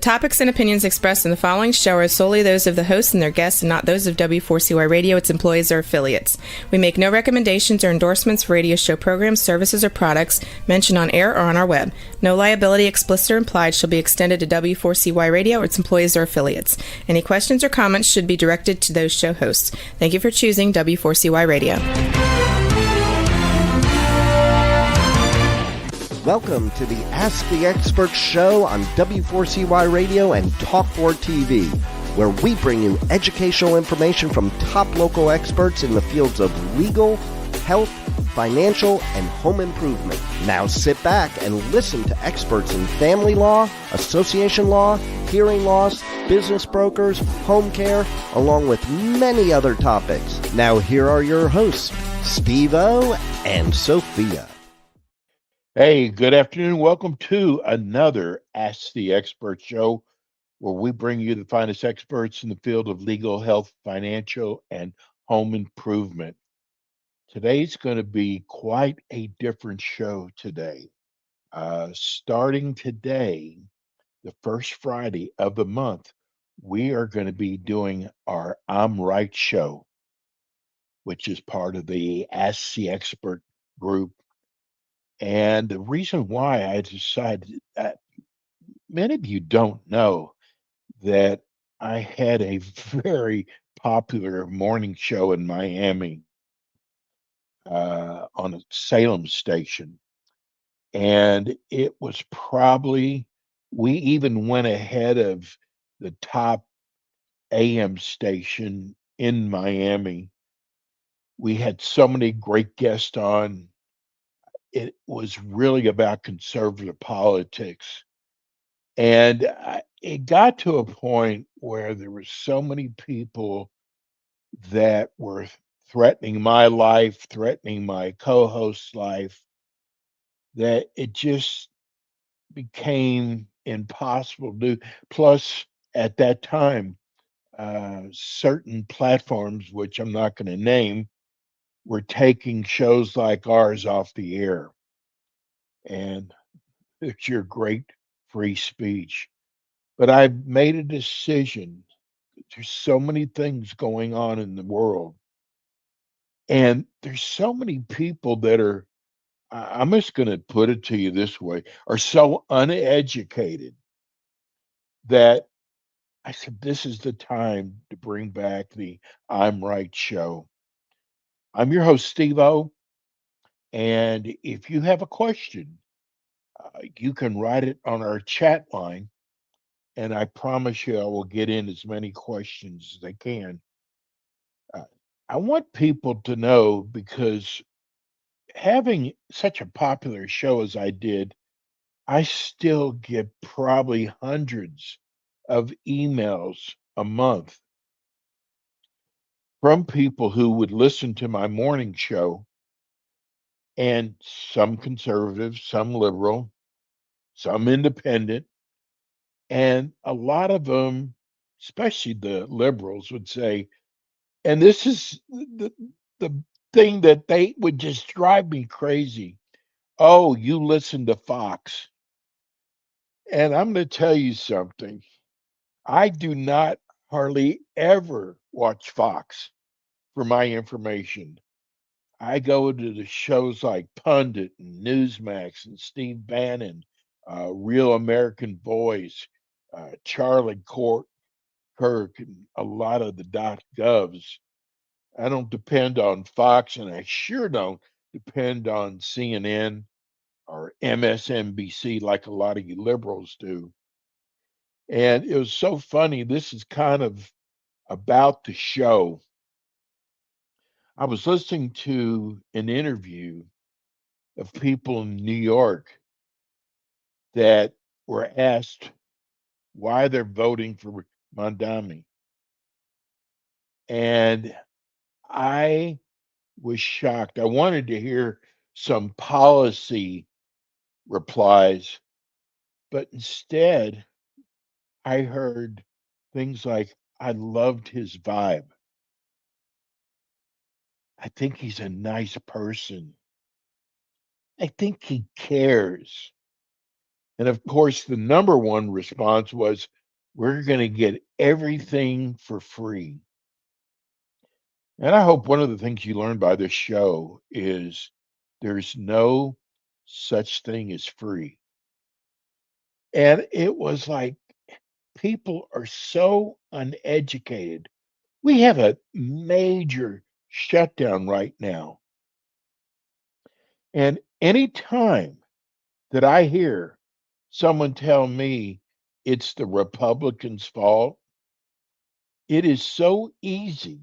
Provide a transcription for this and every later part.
topics and opinions expressed in the following show are solely those of the hosts and their guests and not those of W4CY Radio, its employees, or affiliates. We make no recommendations or endorsements for radio show programs, services, or products mentioned on air or on our web. No liability, explicit or implied, shall be extended to W4CY Radio or its employees or affiliates. Any questions or comments should be directed to those show hosts. Thank you for choosing W4CY Radio. Welcome to the Ask the Expert show on W4CY Radio and Talk4 TV, where we bring you educational information from top local experts in the fields of legal, health, financial, and home improvement. Now sit back and listen to experts in family law, association law, hearing loss, business brokers, home care, along with many other topics. Now here are your hosts, Steve-O and Sophia. Hey, good afternoon. Welcome to another Ask the Expert show, where we bring you the finest experts in the field of legal, health, financial, and home improvement. Today's going to be quite a different show today. Starting today, the first Friday of the month, we are going to be doing our I'm Right show, which is part of the Ask the Expert group. And the reason why I decided that many of you don't know that I had a very popular morning show in Miami on a Salem station. And it was probably, we even went ahead of the top AM station in Miami. We had so many great guests on. It was really about conservative politics. And it got to a point where there were so many people that were threatening my life, threatening my co-host's life, that it just became impossible to do. Plus, at that time, certain platforms, which I'm not going to name, were taking shows like ours off the air. And it's your great free speech. But I've made a decision. There's so many things going on in the world. And there's so many people that are, I'm just going to put it to you this way, are so uneducated that I said, this is the time to bring back the I'm Right show. I'm your host, Steve-O. And if you have a question, you can write it on our chat line. And I promise you, I will get in as many questions as I can. I want people to know, because having such a popular show as I did, I still get probably hundreds of emails a month from people who would listen to my morning show, and some conservative, some liberal, some independent, and a lot of them, especially the liberals, would say, and this is the thing that they would just drive me crazy. Oh, you listen to Fox. And I'm going to tell you something. I do not hardly ever watch Fox for my information. I go to the shows like Pundit and Newsmax and Steve Bannon, Real American Voice, Charlie Kirk, and a lot of the .govs. I don't depend on Fox, and I sure don't depend on CNN or MSNBC like a lot of you liberals do. And it was so funny. This is kind of about the show. I was listening to an interview of people in New York that were asked why they're voting for Mondami. And I was shocked. I wanted to hear some policy replies, but instead I heard things like, I loved his vibe. I think he's a nice person. I think he cares. And of course, the number one response was, we're going to get everything for free. And I hope one of the things you learn by this show is there's no such thing as free. And it was like people are so uneducated. We have a major shutdown right now. And anytime that I hear someone tell me it's the Republicans' fault, it is so easy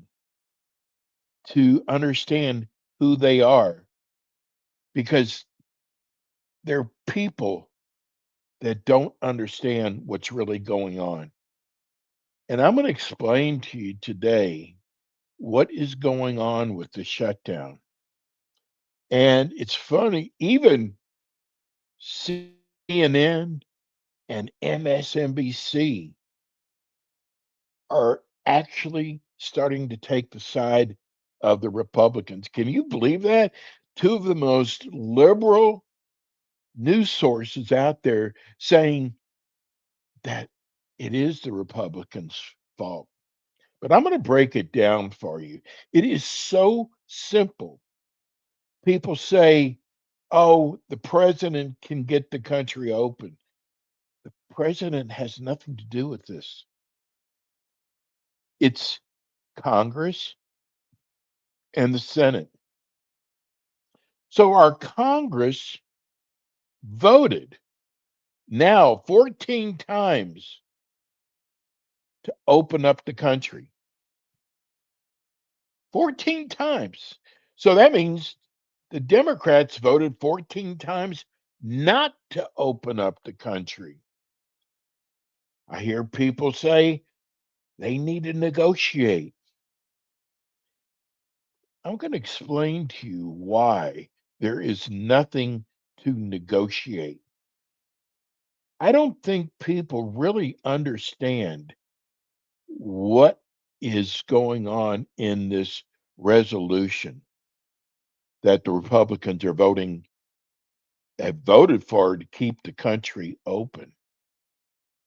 to understand who they are because they're people that don't understand what's really going on. And I'm going to explain to you today what is going on with the shutdown. And it's funny, even CNN and MSNBC are actually starting to take the side of the Republicans. Can you believe that? Two of the most liberal news sources out there saying that it is the Republicans' fault. But I'm going to break it down for you. It is so simple. People say, oh, the president can get the country open. The president has nothing to do with this. It's Congress and the Senate. So our Congress voted now 14 times to open up the country. 14 times. So that means the Democrats voted 14 times not to open up the country. I hear people say they need to negotiate. I'm going to explain to you why there is nothing to negotiate. I don't think people really understand what is going on in this resolution that the Republicans are voting have voted for to keep the country open.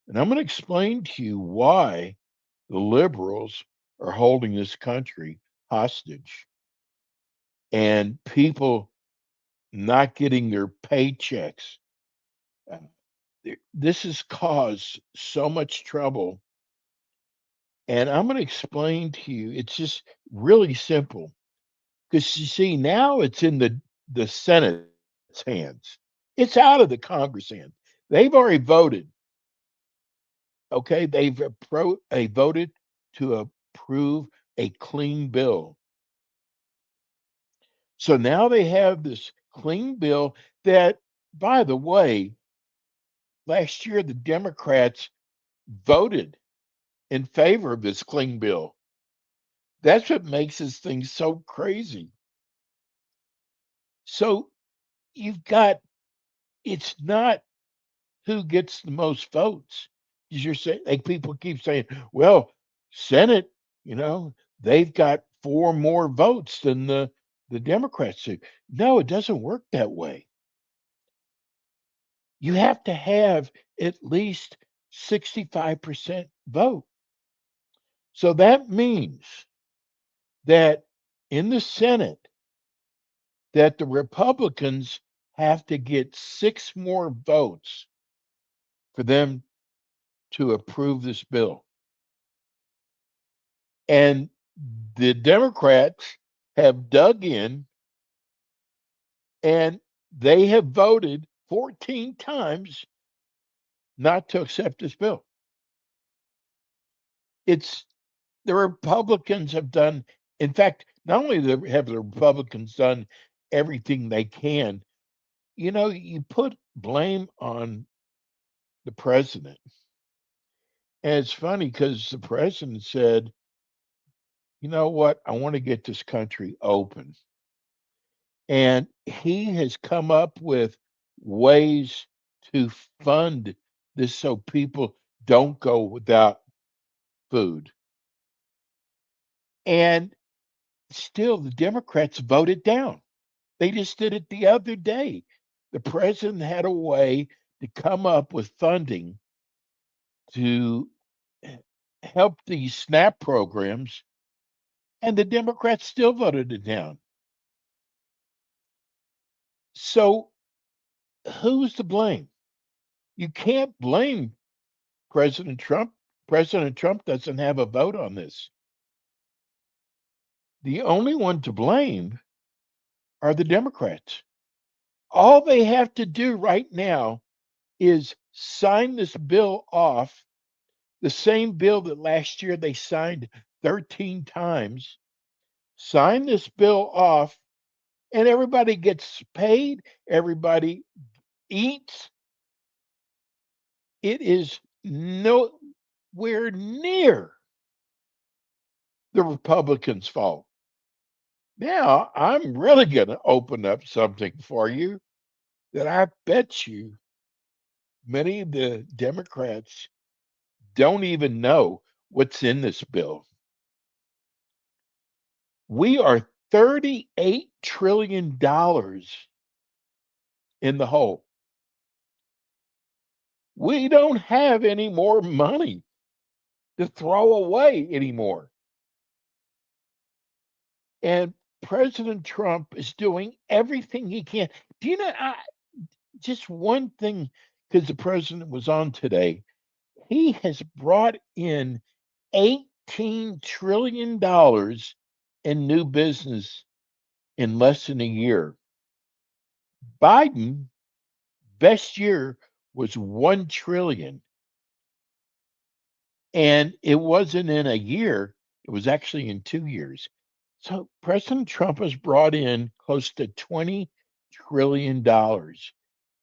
And I'm going to explain to you why the liberals are holding this country hostage and people not getting their paychecks. Uh, This has caused so much trouble. And I'm going to explain to you, it's just really simple. Because you see, now it's in the Senate's hands. It's out of the Congress hands. They've already voted. Okay, they voted to approve a clean bill. So now they have this clean bill that, by the way, last year the Democrats voted in favor of this clean bill. That's what makes this thing so crazy. So you've got it's not who gets the most votes. 'Cause you're saying like people keep saying, well, Senate, they've got four more votes than the Democrats do. No, it doesn't work that way. You have to have at least 65% vote. So that means that in the Senate, that the Republicans have to get six more votes for them to approve this bill. And the Democrats have dug in and they have voted 14 times not to accept this bill. It's the Republicans have done, in fact, not only have the Republicans done everything they can, you put blame on the president. And it's funny because the president said, you know what, I want to get this country open. And he has come up with ways to fund this so people don't go without food. And still, the Democrats voted down. They just did it the other day. The president had a way to come up with funding to help these SNAP programs, and the Democrats still voted it down. So who's to blame? You can't blame President Trump. President Trump doesn't have a vote on this. The only one to blame are the Democrats. All they have to do right now is sign this bill off, the same bill that last year they signed 13 times. Sign this bill off, and everybody gets paid, everybody eats. It is nowhere near the Republicans' fault. Now, I'm really going to open up something for you that I bet you many of the Democrats don't even know what's in this bill. We are $38 trillion in the hole. We don't have any more money to throw away anymore. And President Trump is doing everything he can. Do you know, just one thing, because the president was on today, he has brought in $18 trillion in new business in less than a year. Biden, best year was 1 trillion. And it wasn't in a year, it was actually in 2 years. So President Trump has brought in close to $20 trillion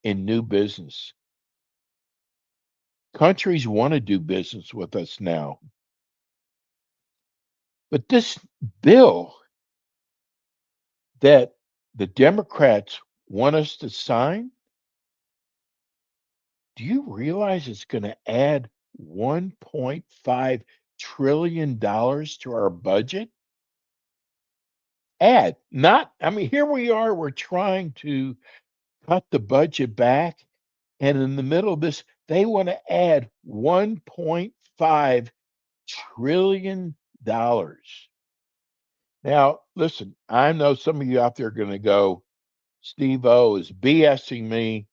in new business. Countries want to do business with us now. But this bill that the Democrats want us to sign, do you realize it's going to add $1.5 trillion to our budget? Add, not, I mean, here we are, we're trying to cut the budget back. And in the middle of this, they want to add $1.5 trillion. Now, listen, I know some of you out there are going to go, Steve O is BSing me.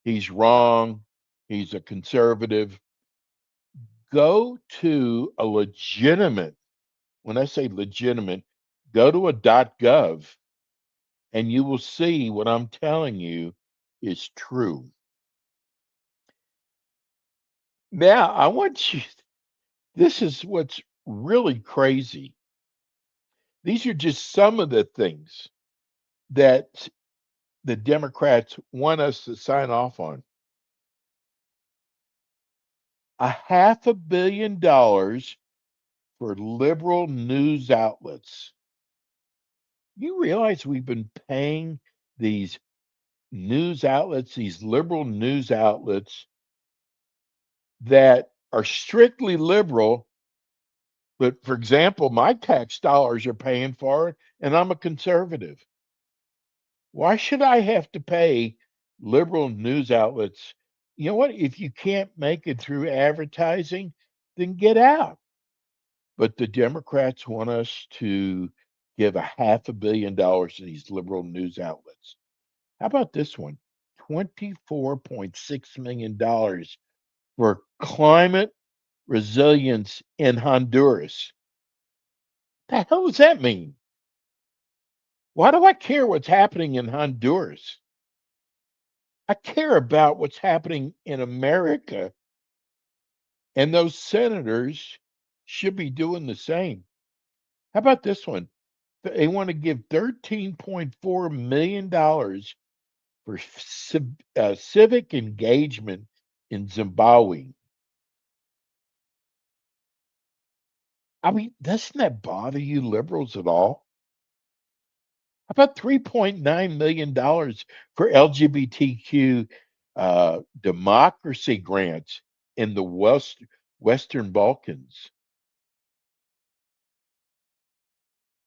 He's wrong. He's a conservative. Go to a legitimate, when I say legitimate, go to a .gov and you will see what I'm telling you is true. Now, I want you, this is what's really crazy. These are just some of the things that the Democrats want us to sign off on. $500 million for liberal news outlets. You realize we've been paying these news outlets, these liberal news outlets that are strictly liberal, but for example, my tax dollars are paying for it, and I'm a conservative. Why should I have to pay liberal news outlets? You know what? If you can't make it through advertising, then get out. But the Democrats want us to give $500 million to these liberal news outlets. How about this one? $24.6 million for climate resilience in Honduras. The hell does that mean? Why do I care what's happening in Honduras? I care about what's happening in America, and those senators should be doing the same. How about this one? They want to give $13.4 million for civic engagement in Zimbabwe. I mean, doesn't that bother you liberals at all? How about $3.9 million for LGBTQ democracy grants in the Western Balkans?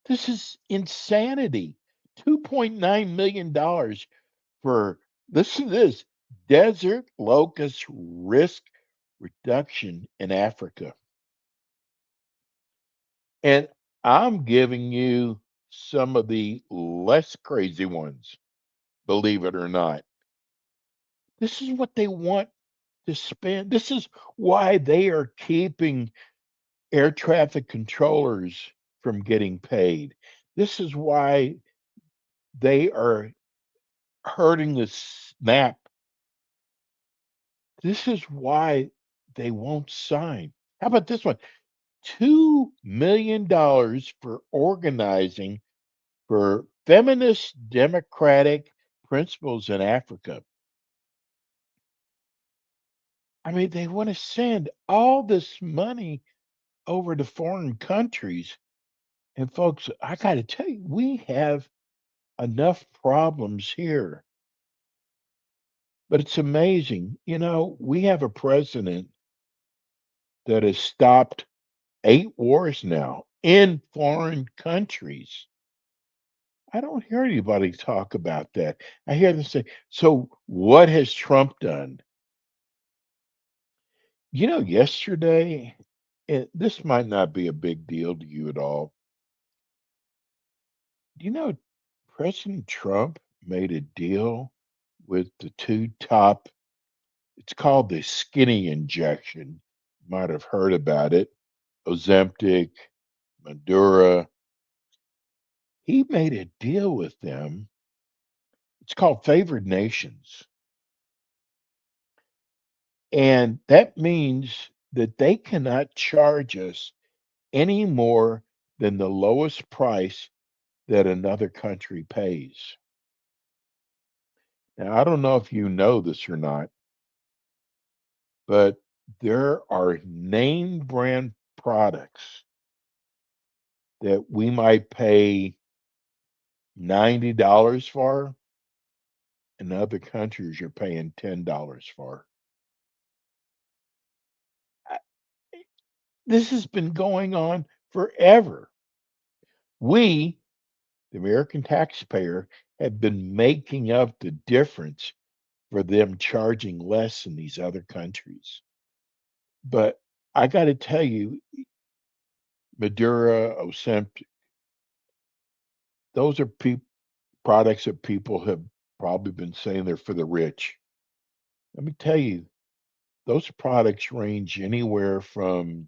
This is insanity. $2.9 million for, listen to this, desert locust risk reduction in Africa. And I'm giving you some of the less crazy ones, believe it or not. This is what they want to spend. This is why they are keeping air traffic controllers from getting paid. This is why they are hurting the SNAP. This is why they won't sign. How about this one? $2 million for organizing for feminist democratic principles in Africa. I mean, they want to send all this money over to foreign countries. And folks, I got to tell you, we have enough problems here. But it's amazing. You know, we have a president that has stopped 8 wars now in foreign countries. I don't hear anybody talk about that. I hear them say, so what has Trump done? You know, yesterday, and this might not be a big deal to you at all. Do you know President Trump made a deal with the two top, it's called the skinny injection. You might have heard about it. Ozempic, Madura. He made a deal with them. It's called favored nations. And that means that they cannot charge us any more than the lowest price that another country pays. Now, I don't know if you know this or not, but there are name brand products that we might pay $90 for, and other countries you're paying $10 for. I- This has been going on forever. We, the American taxpayer, have been making up the difference for them charging less in these other countries. But I got to tell you, Madura, Ozempic, those are products that people have probably been saying they're for the rich. Let me tell you, those products range anywhere from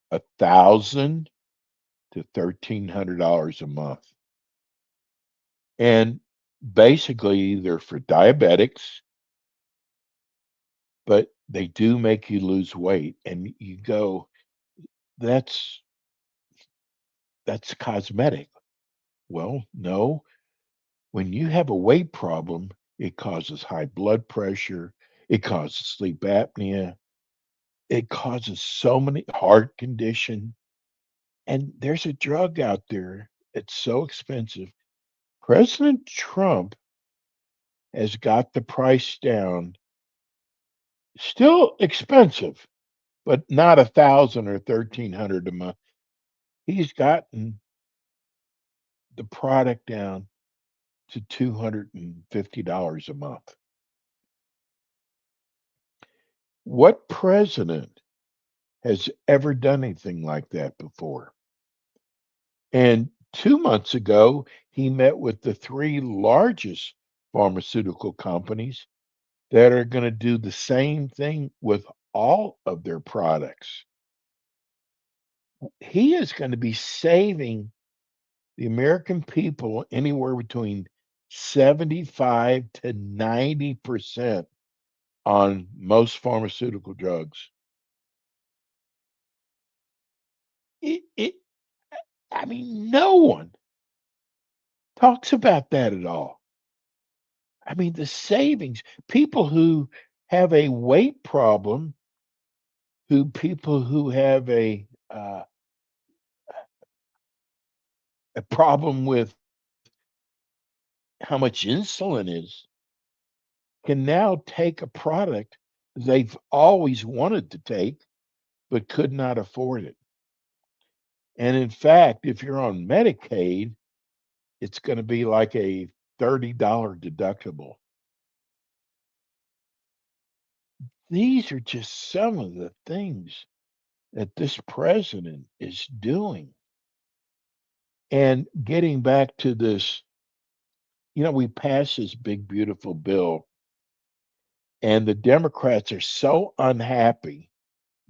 1,000 to $1,300 a month. And basically, they're for diabetics, but they do make you lose weight. And you go, that's that's cosmetic. Well, no. When you have a weight problem, it causes high blood pressure, it causes sleep apnea, it causes so many heart condition. And there's a drug out there. It's so expensive. President Trump has got the price down. Still expensive, but not 1,000 or 1,300 a month. He's gotten the product down to $250 a month. What president has ever done anything like that before? And 2 months ago, he met with the three largest pharmaceutical companies that are going to do the same thing with all of their products. He is going to be saving the American people anywhere between 75 to 90% on most pharmaceutical drugs. It I mean, no one talks about that at all. I mean, the savings, people who have a weight problem, people who have a problem with how much insulin is, can now take a product they've always wanted to take but could not afford it. And in fact, if you're on Medicaid, it's going to be like a $30 deductible. These are just some of the things that this president is doing. And getting back to this, we passed this big, beautiful bill, and the Democrats are so unhappy.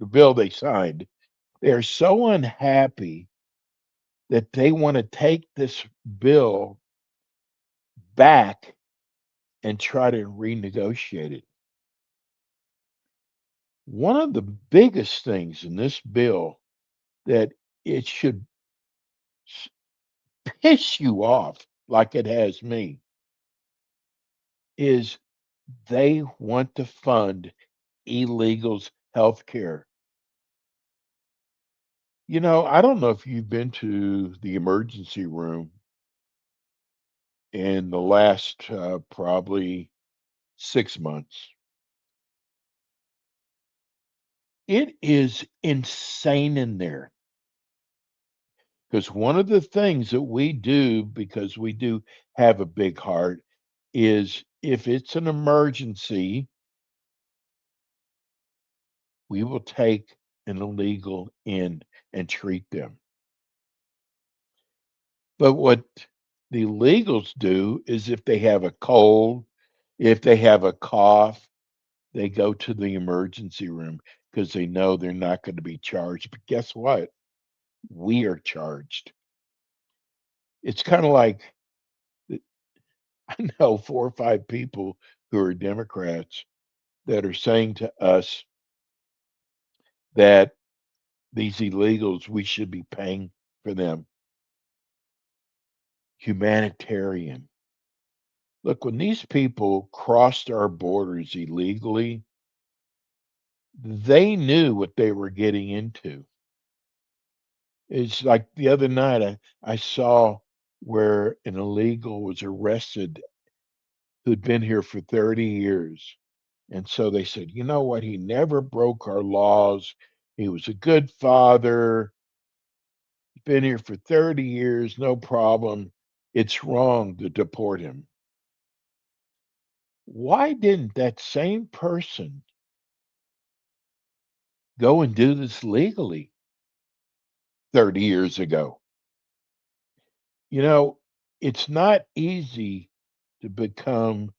The bill they signed, they're so unhappy that they want to take this bill back and try to renegotiate it. One of the biggest things in this bill that it should s- piss you off, like it has me, is they want to fund illegals' health care. I don't know if you've been to the emergency room in the last probably 6 months. It is insane in there. Because one of the things that we do, because we do have a big heart, is if it's an emergency, we will take an illegal in and treat them. But what the illegals do is if they have a cold, if they have a cough, they go to the emergency room because they know they're not going to be charged. But guess what? We are charged. It's kind of like I know 4 or 5 people who are Democrats that are saying to us that these illegals, we should be paying for them. Humanitarian. Look, when these people crossed our borders illegally, they knew what they were getting into. It's like the other night I saw where an illegal was arrested who'd been here for 30 years. And so they said, you know what? He never broke our laws. He was a good father. Been here for 30 years, no problem. It's wrong to deport him. Why didn't that same person go and do this legally 30 years ago? You know, it's not easy to become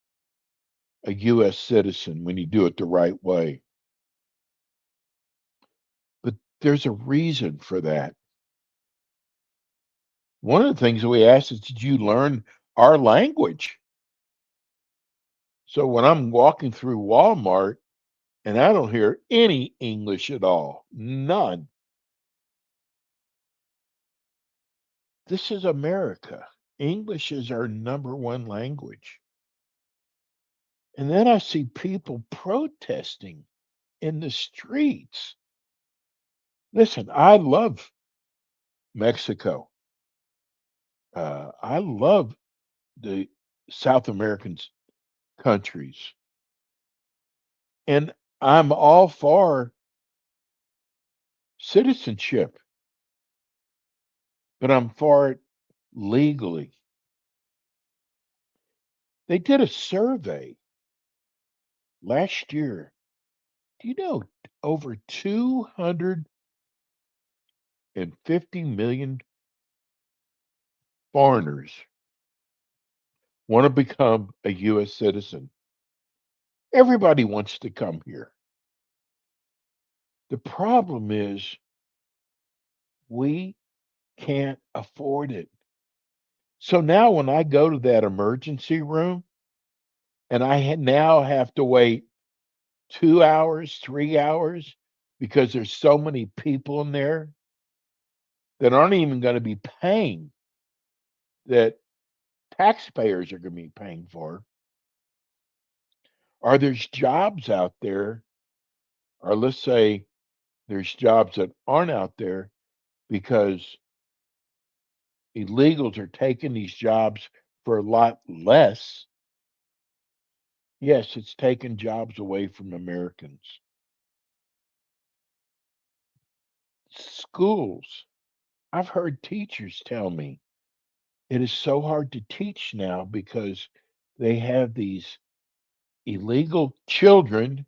a US citizen when you do it the right way, but there's a reason for that. One of the things that we ask is, did you learn our language? So when I'm walking through Walmart and I don't hear any English at all, none. This is America. English is our number one language. And then I see people protesting in the streets. Listen, I love Mexico. I love the South American countries. And I'm all for citizenship, but I'm for it legally. They did a survey last year. Do you know over 250 million foreigners want to become a US citizen? Everybody wants to come here. The problem is we can't afford it. So now when I go to that emergency room and now have to wait 2 hours, 3 hours because there's so many people in there that aren't even going to be paying, that taxpayers are going to be paying for, or there's jobs out there, or let's say there's jobs that aren't out there because illegals are taking these jobs for a lot less. Yes, it's taking jobs away from Americans. Schools. I've heard teachers tell me it is so hard to teach now because they have these illegal children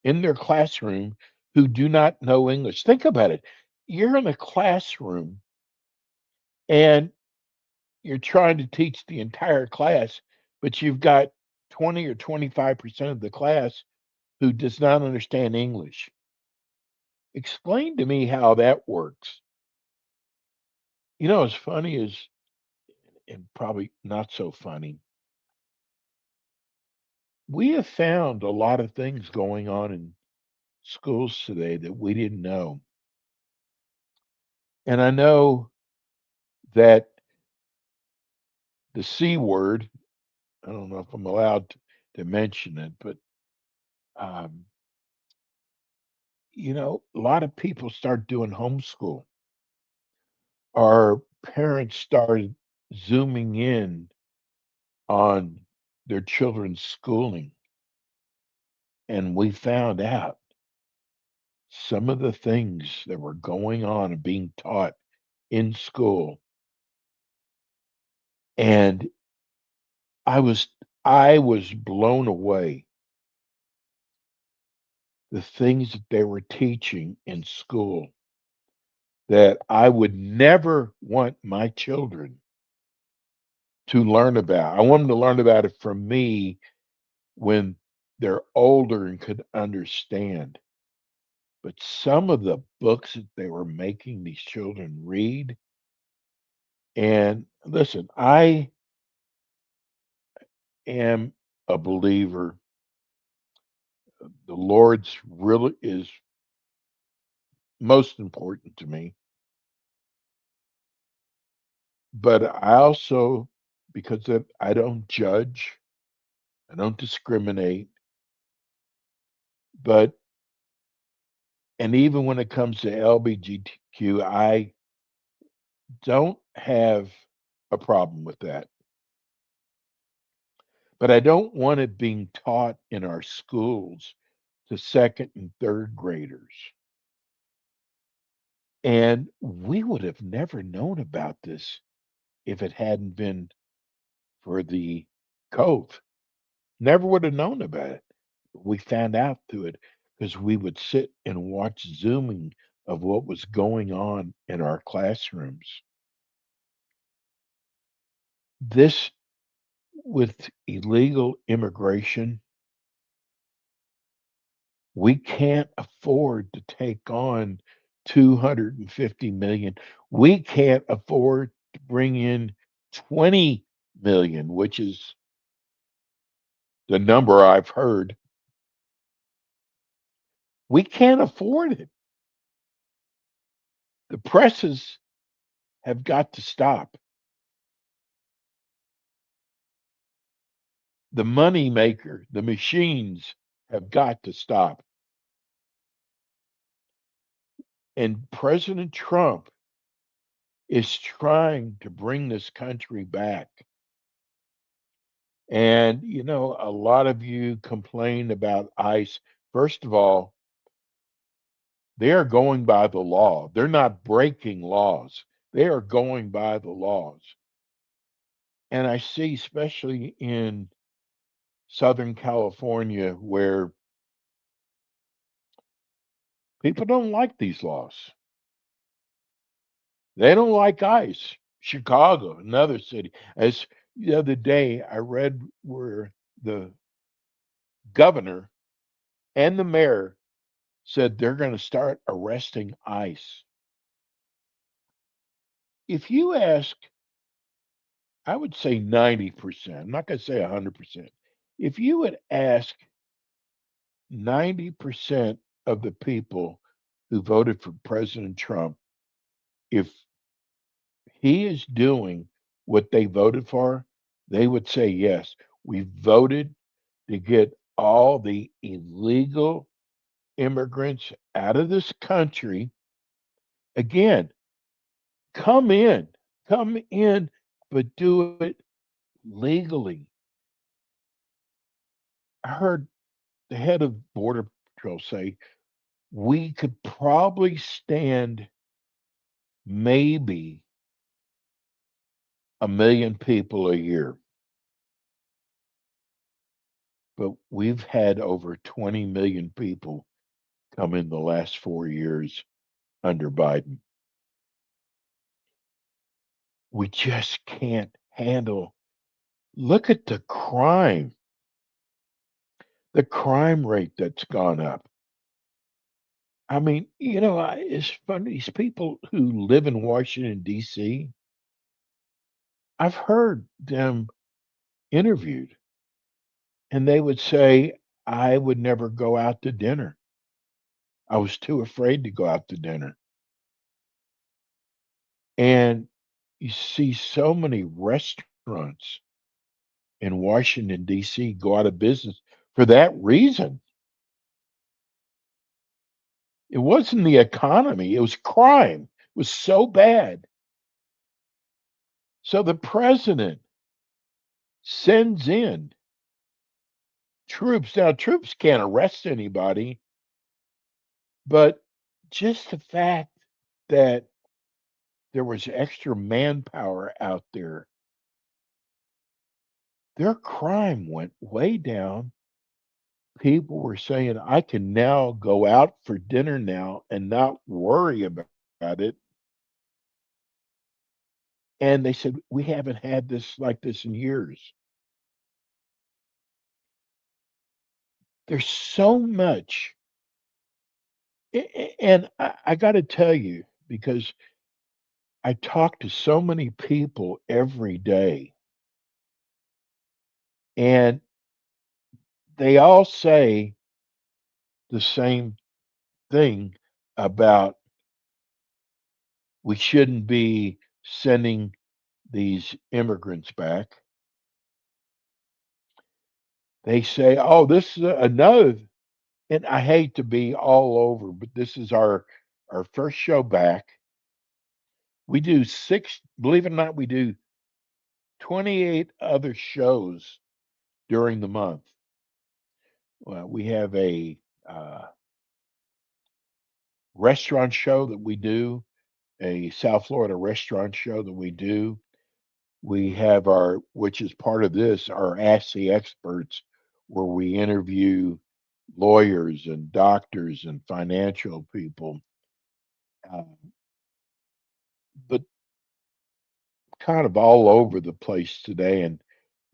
in their classroom who do not know English. Think about it. You're in a classroom and you're trying to teach the entire class, but you've got 20 or 25% of the class who does not understand English. Explain to me how that works. As funny as, and probably not so funny, we have found a lot of things going on in schools today that we didn't know. And I know that the C word, I don't know if I'm allowed to mention it, but, um, a lot of people start doing homeschool. Our parents started zooming in on their children's schooling, and we found out some of the things that were going on and being taught in school. And I was I was blown away the things that they were teaching in school that I would never want my children to learn about. I want them to learn about it from me when they're older and could understand. But some of the books that they were making these children read, and listen, I am a believer. The Lord's really is most important to me. But I also, because of, I don't judge, I don't discriminate, but and even when it comes to LBGTQ, I don't have a problem with that. But I don't want it being taught in our schools to second and third graders. And we would have never known about this if it hadn't been for the Cove. Never would have known about it. We found out through it because we would sit and watch Zooming of what was going on in our classrooms. This with illegal immigration, we can't afford to take on 250 million. We can't afford to bring in 20 million, which is the number I've heard. We can't afford it. The presses have got to stop. The money maker, the machines have got to stop. And President Trump is trying to bring this country back. And, a lot of you complain about ICE. First of all, they are going by the law. They're not breaking laws. They are going by the laws. And I see, especially in Southern California, where people don't like these laws. They don't like ICE. Chicago, another city. As the other day, I read where the governor and the mayor said they're going to start arresting ICE. If you ask, I would say 90%, I'm not going to say 100%. If you would ask 90% of the people who voted for President Trump if he is doing what they voted for, they would say yes. We voted to get all the illegal immigrants out of this country. Again, come in, come in, but do it legally. I heard the head of Border Patrol say we could probably stand maybe 1 million people a year, but we've had over 20 million people come in the last 4 years under Biden. We just can't handle. Look at the crime rate that's gone up. I mean, it's funny. These people who live in Washington, D.C., I've heard them interviewed, and they would say, I would never go out to dinner. I was too afraid to go out to dinner. And you see so many restaurants in Washington, D.C. go out of business for that reason. It wasn't the economy, it was crime. It was so bad. So the president sends in troops. Now, troops can't arrest anybody, but just the fact that there was extra manpower out there, their crime went way down. People were saying, I can now go out for dinner now and not worry about it. And they said, we haven't had this like this in years. There's so much. And I got to tell you, because I talk to so many people every day, and they all say the same thing about we shouldn't be sending these immigrants back. They say, oh, this is another, and I hate to be all over, but this is our first show back. We do six, believe it or not, we do 28 other shows during the month. Well, we have a restaurant show that we do, a South Florida restaurant show that we do. We have which is part of this, our Ask the Experts, where we interview lawyers and doctors and financial people, uh, but kind of all over the place today. And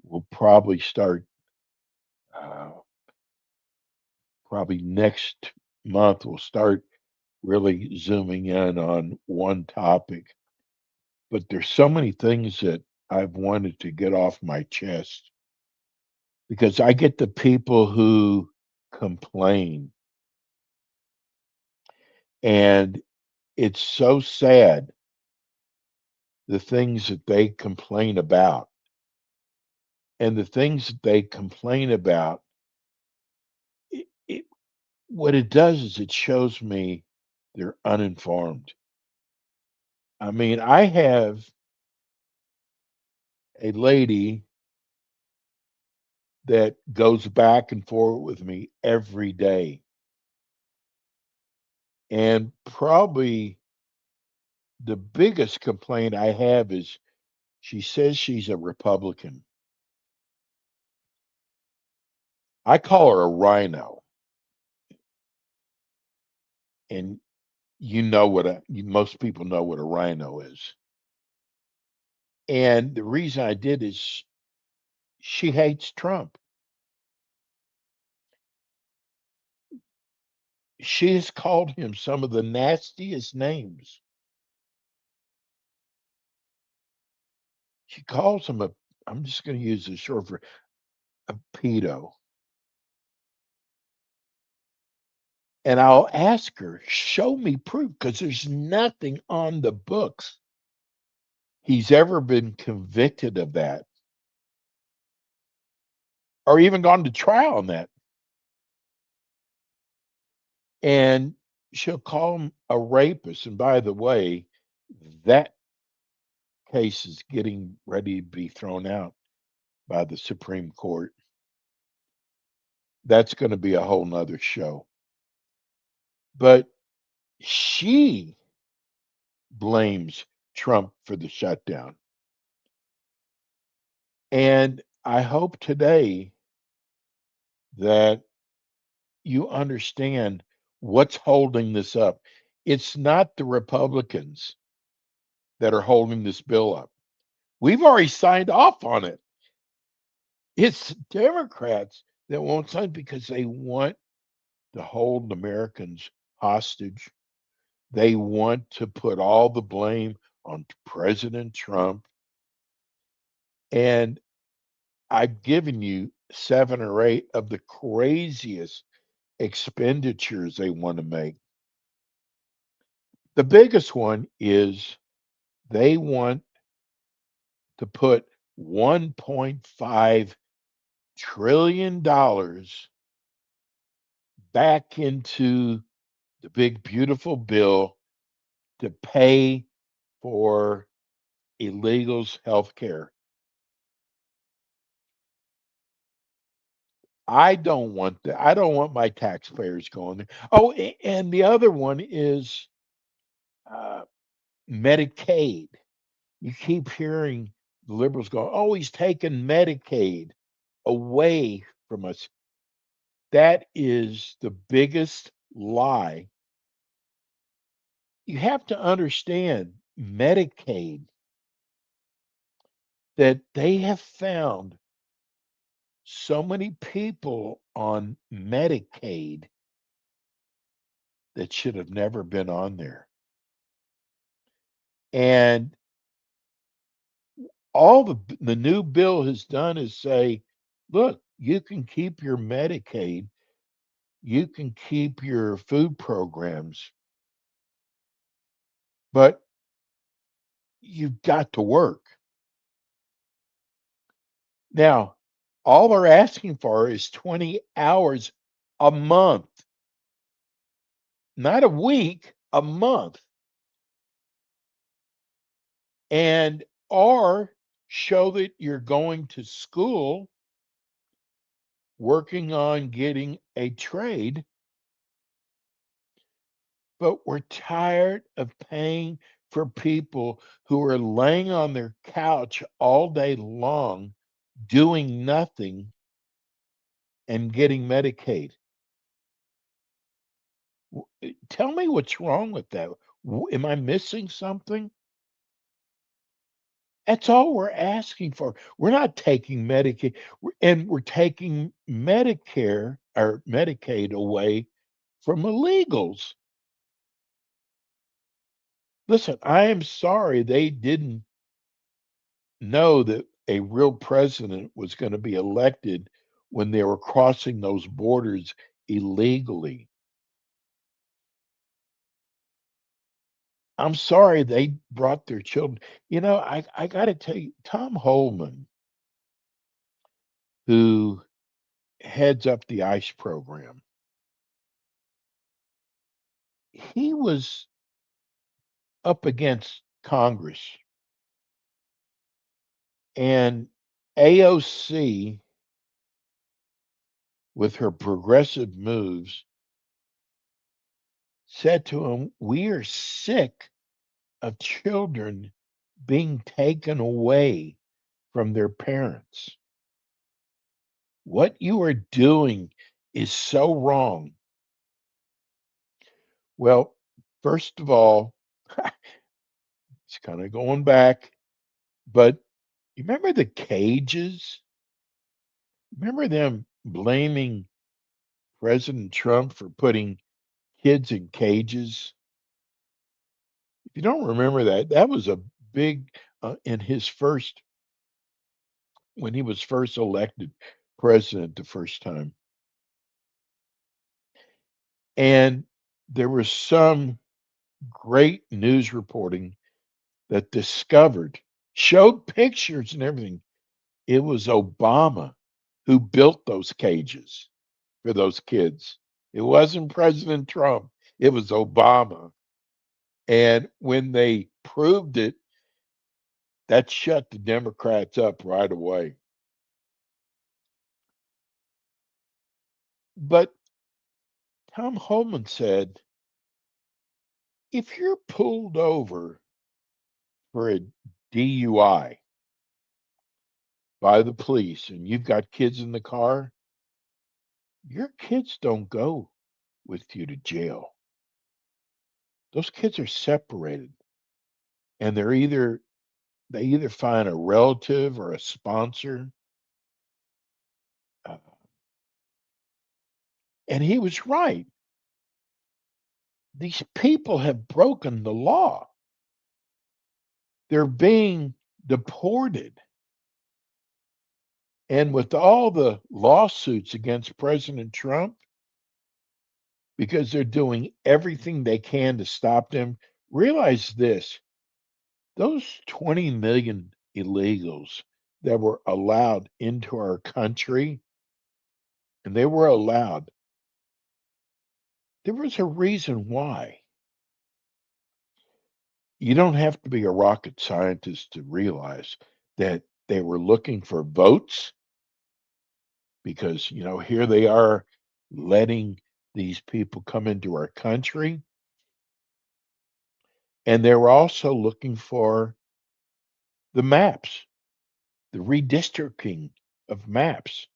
we'll probably start, uh, probably next month, we'll start really zooming in on one topic. But there's so many things that I've wanted to get off my chest because I get the people who complain, and it's so sad the things that they complain about. And the things that they complain about, it what it does is it shows me they're uninformed. I mean, I have a lady that goes back and forth with me every day. And probably the biggest complaint I have is she says she's a Republican. I call her a rhino, and most people know what a rhino is. And the reason I did is she hates Trump. She has called him some of the nastiest names. She calls him I'm just going to use the short for a pedo. And I'll ask her, show me proof, because there's nothing on the books he's ever been convicted of that or even gone to trial on that. And she'll call him a rapist. And by the way, that case is getting ready to be thrown out by the Supreme Court. That's going to be a whole nother show. But she blames Trump for the shutdown. And I hope today that you understand what's holding this up? It's not the Republicans that are holding this bill up. We've already signed off on it. It's Democrats that won't sign because they want to hold Americans hostage. They want to put all the blame on President Trump. And I've given you 7 or 8 of the craziest expenditures they want to make. The biggest one is they want to put $1.5 trillion back into the big, beautiful bill to pay for illegals' health care. I don't want that. I don't want my taxpayers going there. Oh, and the other one is uh, Medicaid. You keep hearing the liberals go, oh, he's taking Medicaid away from us. That is the biggest lie. You have to understand Medicaid, that they have found so many people on Medicaid that should have never been on there. And all the new bill has done is say, look, you can keep your Medicaid, you can keep your food programs, but you've got to work. Now, all they're asking for is 20 hours a month, not a week, a month. And or show that you're going to school, working on getting a trade, but we're tired of paying for people who are laying on their couch all day long, doing nothing and getting Medicaid. Tell me what's wrong with that. Am I missing something? That's all we're asking for. We're not taking Medicaid, and we're taking Medicare or Medicaid away from illegals. Listen, I am sorry they didn't know that a real president was going to be elected when they were crossing those borders illegally. I'm sorry they brought their children. I got to tell you, Tom Holman, who heads up the ICE program, he was up against Congress, and AOC, with her progressive moves, said to him, we are sick of children being taken away from their parents. What you are doing is so wrong. Well, first of all, it's kind of going back, but you remember the cages? Remember them blaming President Trump for putting kids in cages? If you don't remember that, that was a big in his first when he was first elected president the first time. And there was some great news reporting that showed pictures and everything. It was Obama who built those cages for those kids. It wasn't President Trump, it was Obama. And when they proved it, that shut the Democrats up right away. But Tom Holman said, if you're pulled over for a DUI by the police and you've got kids in the car, your kids don't go with you to jail. Those kids are separated, and they either find a relative or a sponsor. Uh, and he was right. These people have broken the law. They're being deported. And with all the lawsuits against President Trump, because they're doing everything they can to stop them, realize this: those 20 million illegals that were allowed into our country, and they were allowed, there was a reason why. You don't have to be a rocket scientist to realize that they were looking for votes because, here they are letting these people come into our country. And they were also looking for the maps, the redistricting of maps.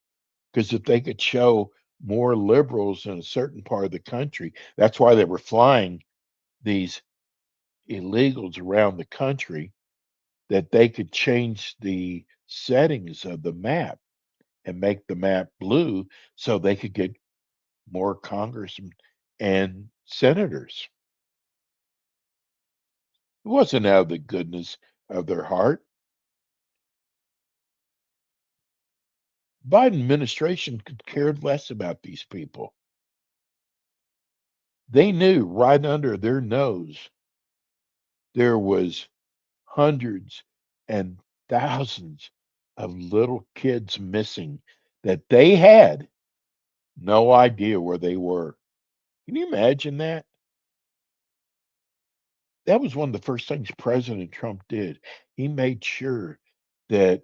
Because if they could show more liberals in a certain part of the country, that's why they were flying these illegals around the country, that they could change the settings of the map and make the map blue so they could get more congressmen and senators. It wasn't out of the goodness of their heart. Biden administration could care less about these people. They knew right under their nose there was hundreds and thousands of little kids missing that they had no idea where they were. Can you imagine that? That was one of the first things President Trump did. He made sure that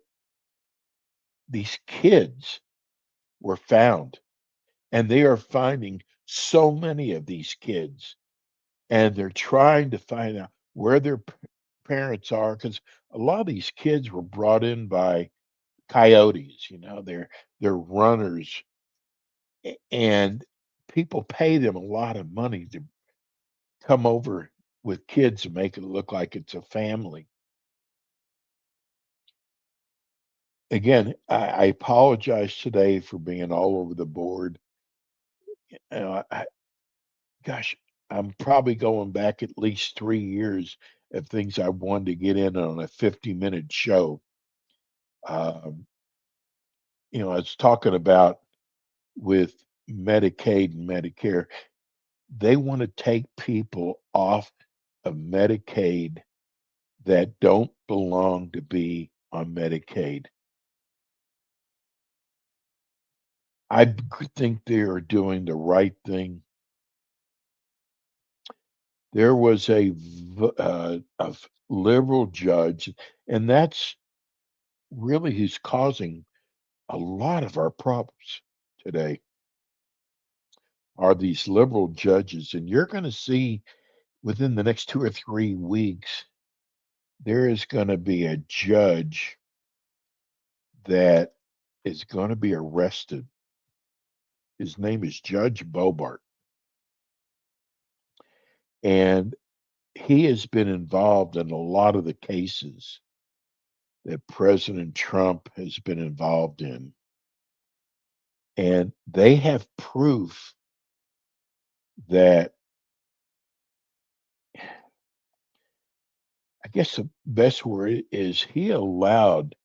these kids were found, and they are finding so many of these kids, and they're trying to find out where their parents are because a lot of these kids were brought in by coyotes. They're runners, and people pay them a lot of money to come over with kids and make it look like it's a family. Again, I apologize today for being all over the board. Gosh, I'm probably going back at least 3 years of things I wanted to get in on a 50-minute show. Um, I was talking about with Medicaid and Medicare, they want to take people off of Medicaid that don't belong to be on Medicaid. Think they are doing the right thing. There was a liberal judge, and that's really who's causing a lot of our problems today are these liberal judges. And you're going to see within the next 2 or 3 weeks, there is going to be a judge that is going to be arrested. His name is Judge Bobart. And he has been involved in a lot of the cases that President Trump has been involved in. And they have proof that, I guess the best word is, he allowed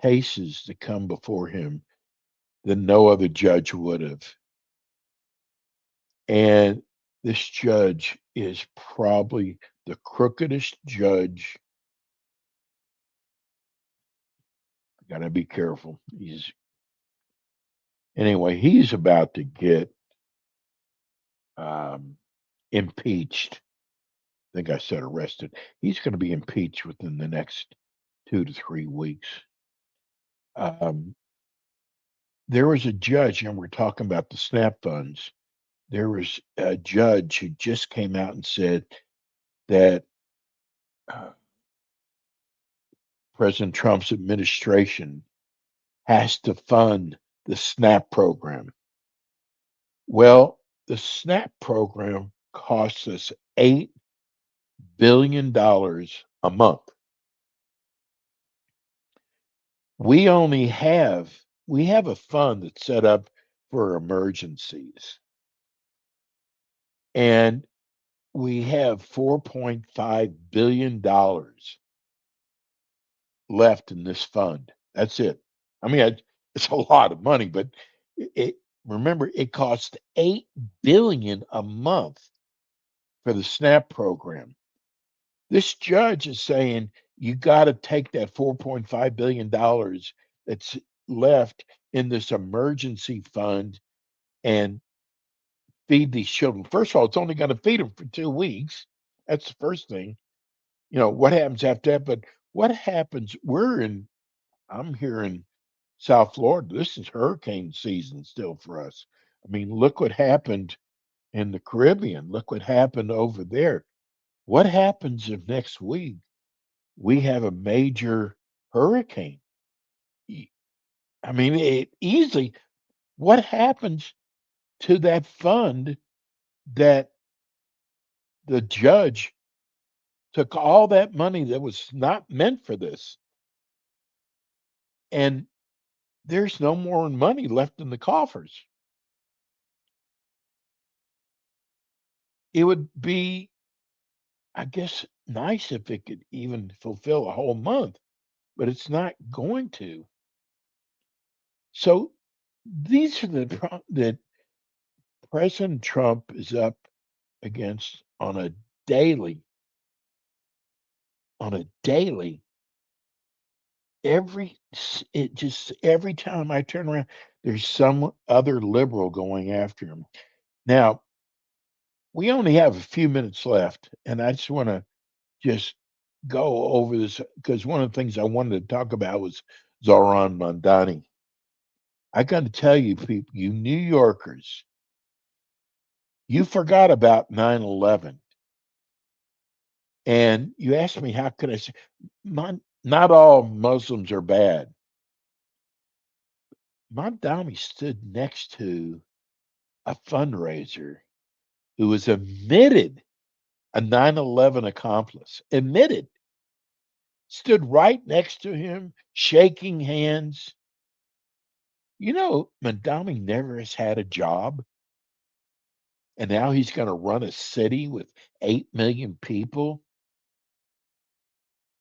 cases to come before him that no other judge would have. And this judge is probably the crookedest judge. Got to be careful. He's about to get um, impeached. I think I said arrested. He's going to be impeached within the next 2 to 3 weeks. Um, there was a judge, and we're talking about the SNAP funds. There was a judge who just came out and said that uh, President Trump's administration has to fund the SNAP program. Well, the SNAP program costs us $8 billion a month. We only have we have a fund that's set up for emergencies, and we have $4.5 billion left in this fund. That's it. I mean, it's a lot of money, but it remember it costs 8 billion a month for the SNAP program. This judge is saying you got to take that $4.5 billion that's left in this emergency fund and feed these children. First of all, it's only going to feed them for 2 weeks. That's the first thing. What happens after that? But what happens? I'm here in South Florida. This is hurricane season still for us. I mean, look what happened in the Caribbean. Look what happened over there. What happens if next week we have a major hurricane? Y- I mean, it easily, what happens to that fund that the judge took all that money that was not meant for this, and there's no more money left in the coffers? It would be, I guess, nice if it could even fulfill a whole month, but it's not going to. So these are that President Trump is up against daily, on a daily. It just every time I turn around, there's some other liberal going after him. Now we only have a few minutes left, and I just want to just go over this because one of the things I wanted to talk about was Zoran Mondani. I got to tell you, people, you New Yorkers, you forgot about 9/11, and you asked me how could I say, not all Muslims are bad. Mondani stood next to a fundraiser who was admitted a 9/11 accomplice, admitted, stood right next to him, shaking hands. Mondani never has had a job, and now he's going to run a city with 8 million people.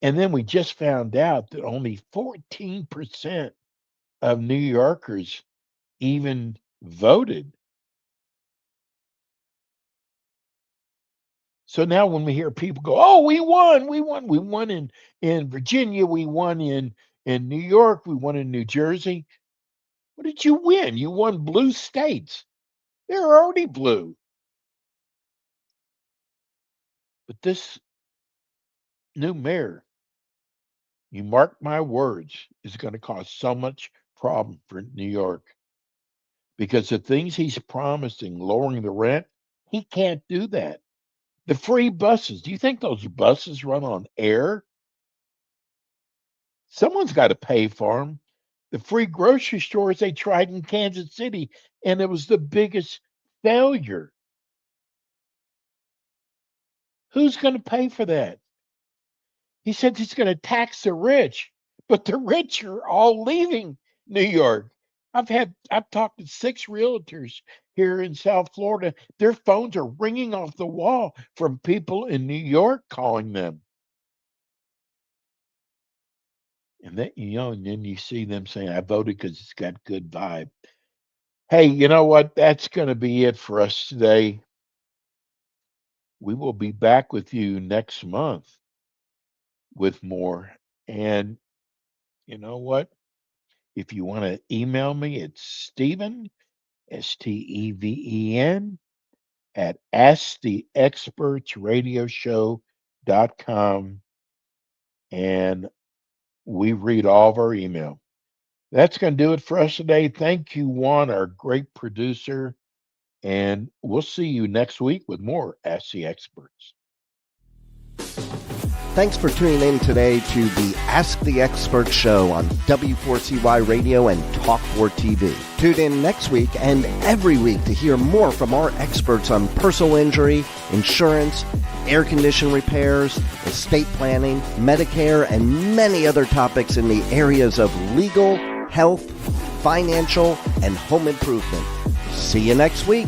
And then we just found out that only 14% of New Yorkers even voted. So now when we hear people go, "Oh, we won in Virginia, we won in New York, we won in New Jersey." What did you win? You won blue states. They're already blue. But this new mayor, you mark my words, is going to cause so much problem for New York because the things he's promising, lowering the rent, he can't do that. The free buses, do you think those buses run on air? Someone's got to pay for them. The free grocery stores they tried in Kansas City, and it was the biggest failure. Who's going to pay for that? He said he's going to tax the rich, but the rich are all leaving New York. I've talked to 6 realtors here in South Florida. Their phones are ringing off the wall from people in New York calling them. And then you see them saying, "I voted because it's got good vibe." Hey, you know what? That's going to be it for us today. We will be back with you next month with more. And you know what? If you want to email me, it's Stephen, Steven, at AskTheExpertsRadioShow.com. And we read all of our email. That's going to do it for us today. Thank you, Juan, our great producer. And we'll see you next week with more Ask the Experts. Thanks for tuning in today to the Ask the Expert show on W4CY Radio and Talk4 TV. Tune in next week and every week to hear more from our experts on personal injury, insurance, air condition repairs, estate planning, Medicare, and many other topics in the areas of legal, health, financial, and home improvement. See you next week.